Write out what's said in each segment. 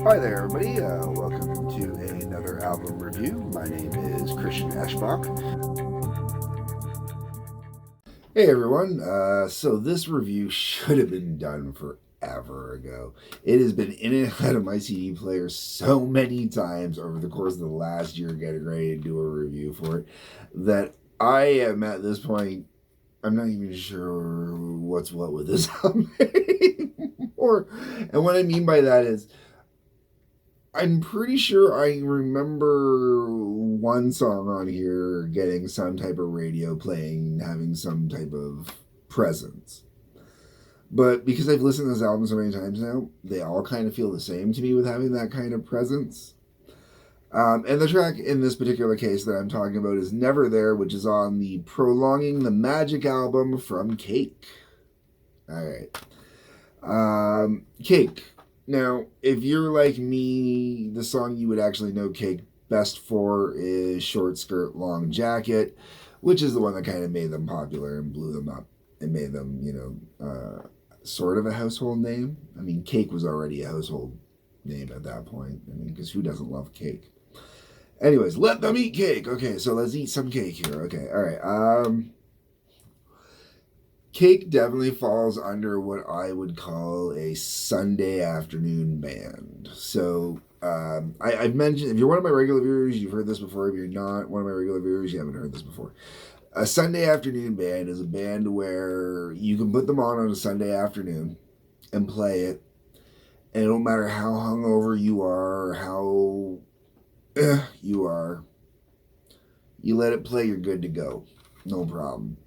Hi there, everybody. Welcome to another album review. My name is Christian Eschbach. Hey, everyone. So this review should have been done forever ago. It has been in and out of my CD player so many times over the course of the last year getting ready to do a review for it that I am at this point, I'm not even sure what's what with this album anymore. And what I mean by that is, I'm pretty sure I remember one song on here getting some type of radio playing, having some type of presence. But because I've listened to this album so many times now, they all kind of feel the same to me with having that kind of presence. And the track in this particular case that I'm talking about is Never There, which is on the Prolonging the Magic album from Cake. All right. Cake. Now, if you're like me, the song you would actually know Cake best for is Short Skirt, Long Jacket, which is the one that kind of made them popular and blew them up and made them, sort of a household name. I mean, Cake was already a household name at that point. I mean, because who doesn't love cake? Anyways, let them eat cake. Okay, so let's eat some cake here. Okay, all right. Cake definitely falls under what I would call a Sunday afternoon band. So I've mentioned, if you're one of my regular viewers, you've heard this before. If you're not one of my regular viewers, you haven't heard this before. A Sunday afternoon band is a band where you can put them on a Sunday afternoon and play it, and it don't matter how hungover you are or how you are, you let it play, you're good to go. No problem.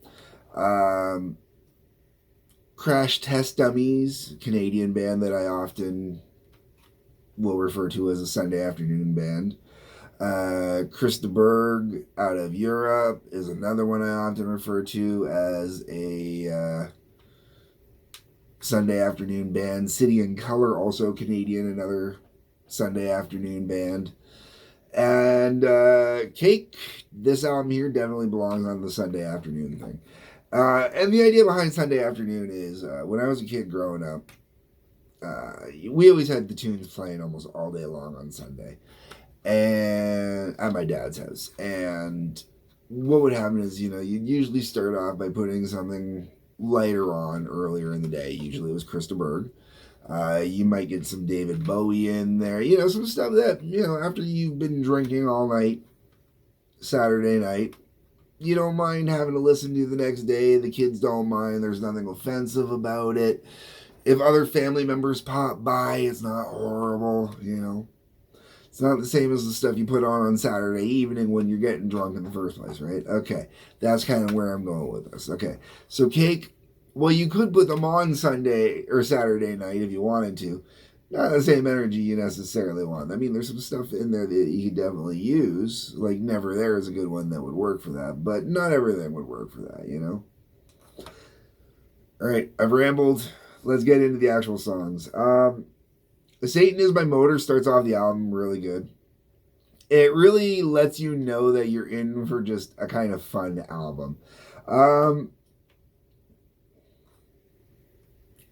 Crash Test Dummies, Canadian band that I often will refer to as a Sunday afternoon band. Krista Berg out of Europe is another one I often refer to as a Sunday afternoon band. City and Color, also Canadian, another Sunday afternoon band. And Cake, this album here definitely belongs on the Sunday afternoon thing. And the idea behind Sunday afternoon is when I was a kid growing up, we always had the tunes playing almost all day long on Sunday, and at my dad's house. And what would happen is, you'd usually start off by putting something lighter on earlier in the day. Usually it was Krista Berg. You might get some David Bowie in there, some stuff that, after you've been drinking all night, Saturday night, you don't mind having to listen to the next day. The kids don't mind. There's nothing offensive about it. If other family members pop by, it's not horrible, It's not the same as the stuff you put on Saturday evening when you're getting drunk in the first place, right? Okay, that's kind of where I'm going with this. Okay, so Cake, well, you could put them on Sunday or Saturday night if you wanted to. Not the same energy you necessarily want. I mean, there's some stuff in there that you could definitely use. Like Never There is a good one that would work for that, but not everything would work for that, All right, I've rambled. Let's get into the actual songs. Satan Is My Motor starts off the album really good. It really lets you know that you're in for just a kind of fun album.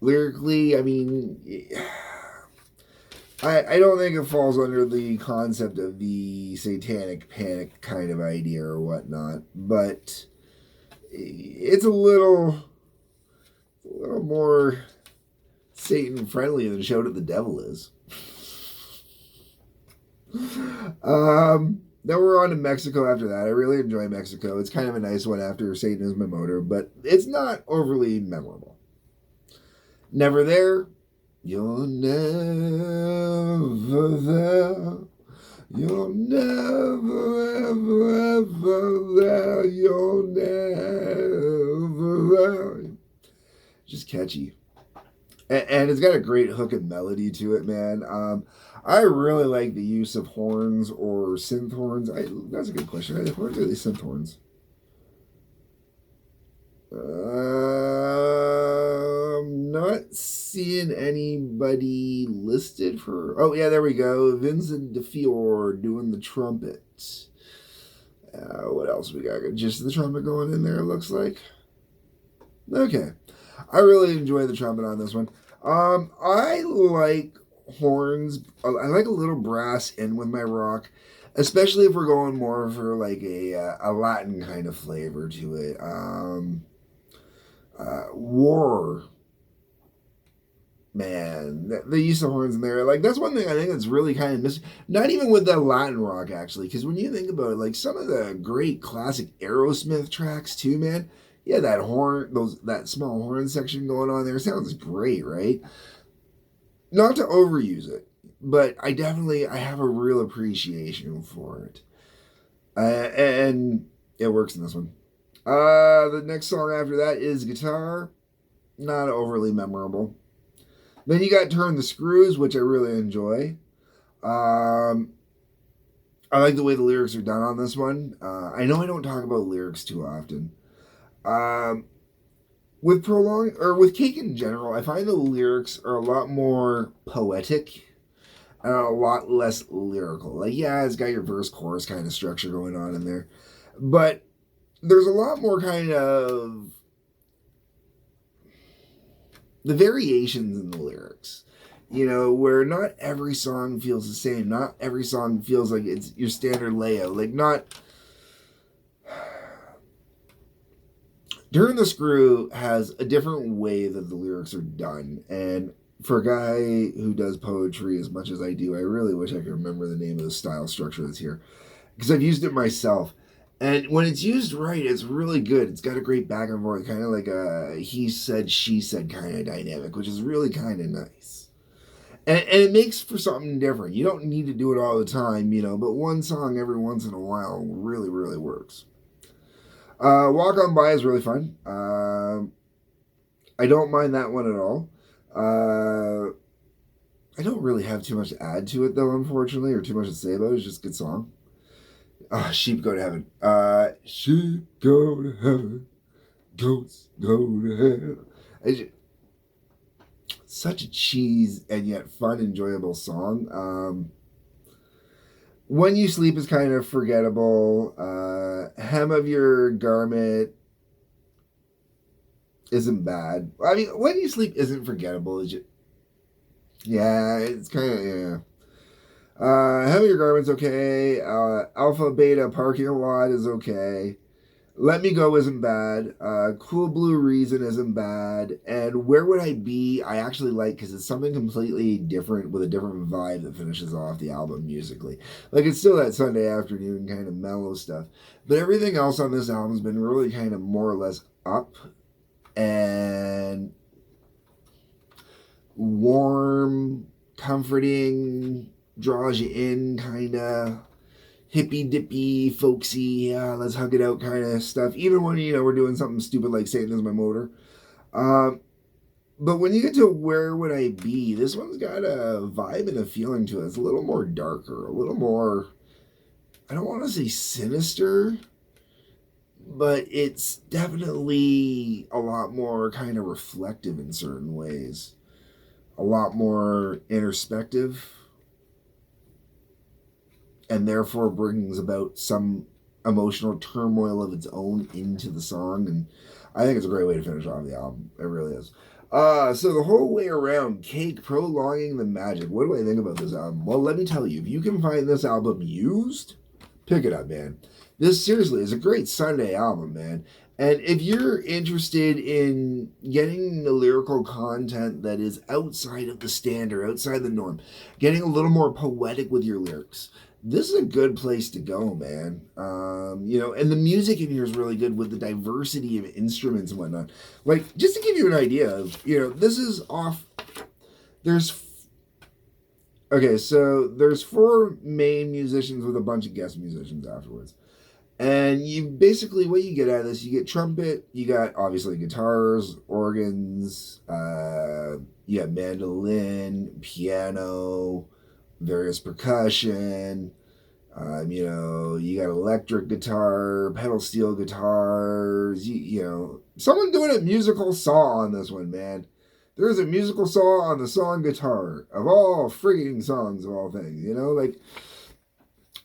Lyrically, I mean, I don't think it falls under the concept of the satanic panic kind of idea or whatnot, but it's a little more Satan friendly than Shout at the Devil is. Then we're on to Mexico after that. I really enjoy Mexico. It's kind of a nice one after Satan Is My Motor, but it's not overly memorable. Never There. You're never there. You're never, ever, ever there. You're never there. Just catchy. And it's got a great hook and melody to it, man. I really like the use of horns or synth horns. That's a good question. Horns or these synth horns? Not seeing anybody listed for. Oh yeah, there we go. Vincent DeFior doing the trumpet. What else we got? Just the trumpet going in there. It looks like. Okay, I really enjoy the trumpet on this one. I like horns. I like a little brass in with my rock, especially if we're going more for like a Latin kind of flavor to it. War, man, the use of horns in there, like that's one thing I think that's really kind of missing. Not even with the Latin rock actually, because when you think about it, like some of the great classic Aerosmith tracks too, man. Yeah, that small horn section going on there sounds great, right? Not to overuse it, but I have a real appreciation for it, and it works in this one. The next song after that is guitar, not overly memorable. Then you got Turn the Screws, which I really enjoy. Um, I like the way the lyrics are done on this one. I know I don't talk about lyrics too often. Um, with Cake in general, I find the lyrics are a lot more poetic and a lot less lyrical. Like, yeah, it's got your verse chorus kind of structure going on in there, but there's a lot more kind of the variations in the lyrics. You know, where not every song feels the same. Not every song feels like it's your standard layout. Like, not. Turn the Screw has a different way that the lyrics are done. And for a guy who does poetry as much as I do, I really wish I could remember the name of the style structure that's here. Because I've used it myself. And when it's used right, it's really good. It's got a great back and forth, kind of like a he said, she said kind of dynamic, which is really kind of nice. And it makes for something different. You don't need to do it all the time, you know, but one song every once in a while really, really works. Walk On By is really fun. I don't mind that one at all. I don't really have too much to add to it, though, unfortunately, or too much to say about it. It's just a good song. Sheep Go to Heaven. Sheep go to heaven. Goats go to hell. Such a cheese and yet fun, enjoyable song. When You Sleep is kind of forgettable. Hem of Your Garment isn't bad. I mean, When You Sleep isn't forgettable. Yeah, it's kind of, yeah. Hem of Your Garment's okay. Alpha Beta Parking Lot is okay. Let Me Go isn't bad. Cool Blue Reason isn't bad. And Where Would I Be, I actually like because it's something completely different with a different vibe that finishes off the album musically. Like, it's still that Sunday afternoon kind of mellow stuff. But everything else on this album has been really kind of more or less up and warm, comforting, draws you in kind of hippy dippy, folksy, let's hug it out kind of stuff. Even when, you know, we're doing something stupid like Satan Is My Motor. But when you get to Where Would I Be, this one's got a vibe and a feeling to it. It's a little more darker, a little more, I don't want to say sinister, but it's definitely a lot more kind of reflective in certain ways. A lot more introspective, and therefore brings about some emotional turmoil of its own into the song. And I think it's a great way to finish off the album. It really is. So the whole way around, Cake, Prolonging the Magic. What do I think about this album? Well, let me tell you, if you can find this album used, pick it up, man. This seriously is a great Sunday album, man. And if you're interested in getting the lyrical content that is outside of the standard, outside the norm, getting a little more poetic with your lyrics, this is a good place to go, man. You know, and the music in here is really good with the diversity of instruments and whatnot. Like, just to give you an idea of, you know, this is off. Okay, so there's 4 main musicians with a bunch of guest musicians afterwards. And you basically, what you get out of this, you get trumpet, you got obviously guitars, organs, you got mandolin, piano, various percussion, you know, you got electric guitar, pedal steel guitars, you know, someone doing a musical saw on this one, man. There's a musical saw on the song guitar, of all frigging songs of all things, you know, like,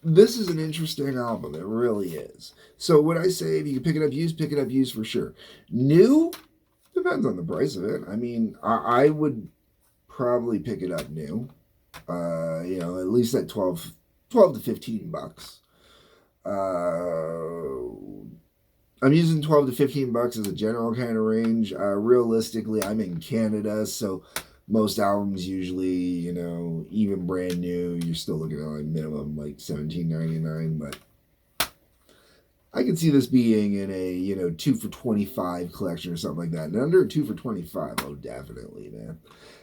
this is an interesting album. It really is. So would I say if you can pick it up used for sure. New? Depends on the price of it. I mean, I would probably pick it up new. At least at 12 to $15. I'm using 12 to $15 as a general kind of range. Realistically, I'm in Canada, so most albums usually, even brand new, you're still looking at like minimum like $17.99. But I can see this being in a 2 for $25 collection or something like that. And under a 2 for $25, oh definitely, man.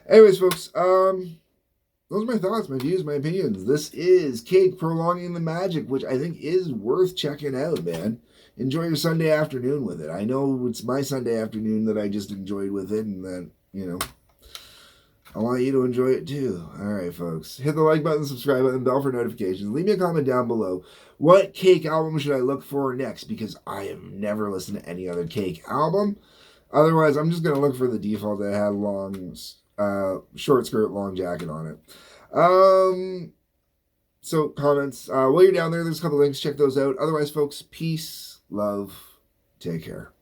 Anyways, folks, those are my thoughts, my views, my opinions. This is Cake Prolonging the Magic, which I think is worth checking out, man. Enjoy your Sunday afternoon with it. I know it's my Sunday afternoon that I just enjoyed with it, and that, I want you to enjoy it too. All right, folks. Hit the like button, subscribe button, bell for notifications. Leave me a comment down below. What Cake album should I look for next? Because I have never listened to any other Cake album. Otherwise, I'm just going to look for the default that had long, short skirt, long jacket on it. So comments. While you're down there, there's a couple links. Check those out. Otherwise, folks, peace, love, take care.